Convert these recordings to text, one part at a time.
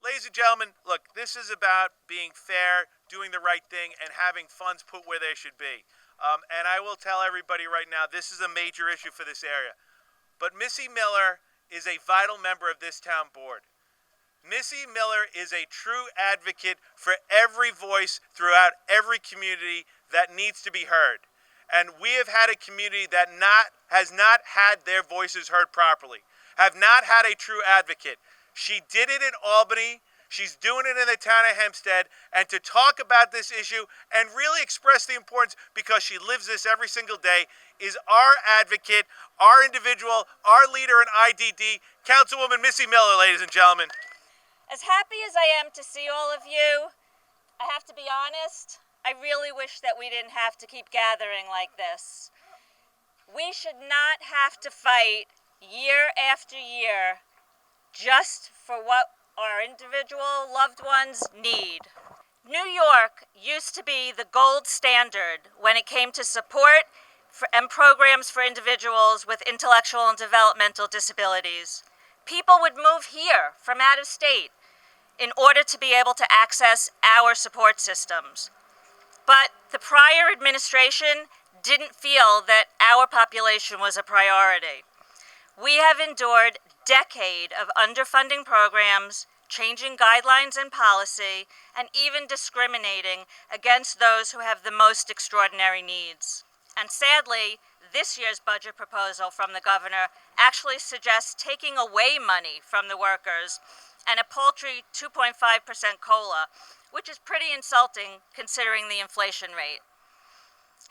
Ladies and gentlemen, look, this is about being fair, doing the right thing, and having funds put where they should be. And I will tell everybody right now, this is a major issue for this area. But Missy Miller is a vital member of this town board. Missy Miller is a true advocate for every voice throughout every community that needs to be heard. And we have had a community that has not had their voices heard properly, have not had a true advocate. She did it in Albany. She's doing it in the town of Hempstead. And to talk about this issue and really express the importance, because she lives this every single day, is our advocate, our individual, our leader in IDD, Councilwoman Missy Miller, ladies and gentlemen. As happy as I am to see all of you, I have to be honest, I really wish that we didn't have to keep gathering like this. We should not have to fight year after year just for what our individual loved ones need. New York used to be the gold standard when it came to support and programs for individuals with intellectual and developmental disabilities. People would move here from out of state in order to be able to access our support systems. But the prior administration didn't feel that our population was a priority. We have endured a decade of underfunding programs, changing guidelines and policy, and even discriminating against those who have the most extraordinary needs. And sadly, this year's budget proposal from the governor actually suggests taking away money from the workers and a paltry 2.5% COLA, which is pretty insulting considering the inflation rate.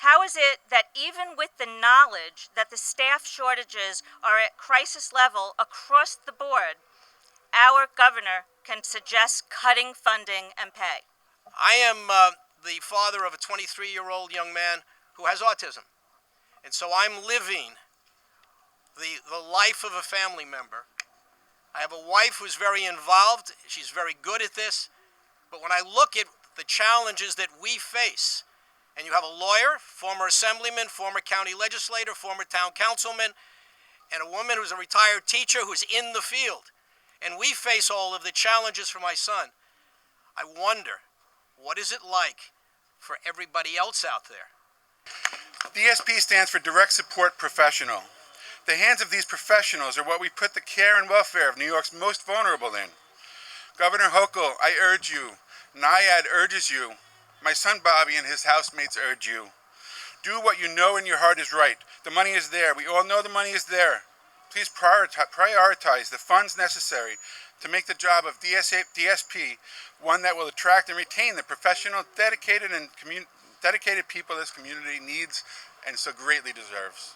How is it that even with the knowledge that the staff shortages are at crisis level across the board, our governor can suggest cutting funding and pay? I am the father of a 23-year-old young man who has autism. And so I'm living the life of a family member. I have a wife who's very involved. She's very good at this. But when I look at the challenges that we face, and you have a lawyer, former assemblyman, former county legislator, former town councilman, and a woman who's a retired teacher who's in the field, and we face all of the challenges for my son, I wonder, what is it like for everybody else out there? DSP stands for Direct Support Professional. The hands of these professionals are what we put the care and welfare of New York's most vulnerable in. Governor Hochul, I urge you. NYAD urges you. My son Bobby and his housemates urge you. Do what you know in your heart is right. The money is there. We all know the money is there. Please prioritize the funds necessary to make the job of DSP one that will attract and retain the professional, dedicated people this community needs and so greatly deserves.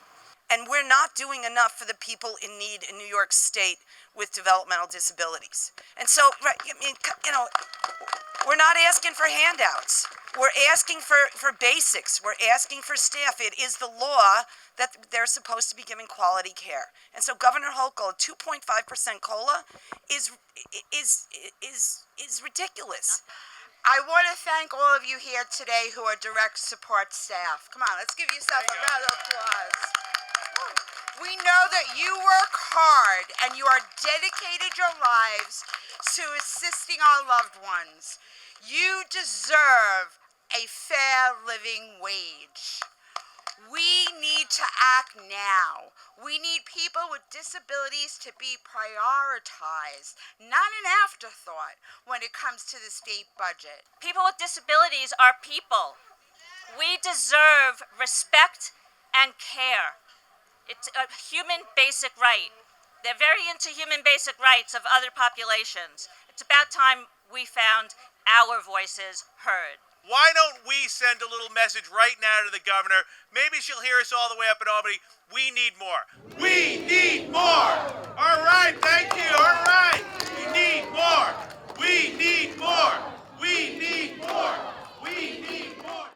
And we're not doing enough for the people in need in New York State with developmental disabilities. And so, right, I mean, you know, we're not asking for handouts. We're asking for basics. We're asking for staff. It is the law that they're supposed to be giving quality care. And so Governor Hochul, a 2.5% COLA is ridiculous. I want to thank all of you here today who are direct support staff. Come on, let's give yourself a round of applause. We know that you work hard and you are dedicated your lives to assisting our loved ones. You deserve a fair living wage. We need to act now. We need people with disabilities to be prioritized, not an afterthought when it comes to the state budget. People with disabilities are people. We deserve respect and care. It's a human basic right. They're very into human basic rights of other populations. It's about time we found our voices heard. Why don't we send a little message right now to the governor? Maybe she'll hear us all the way up in Albany. We need more. We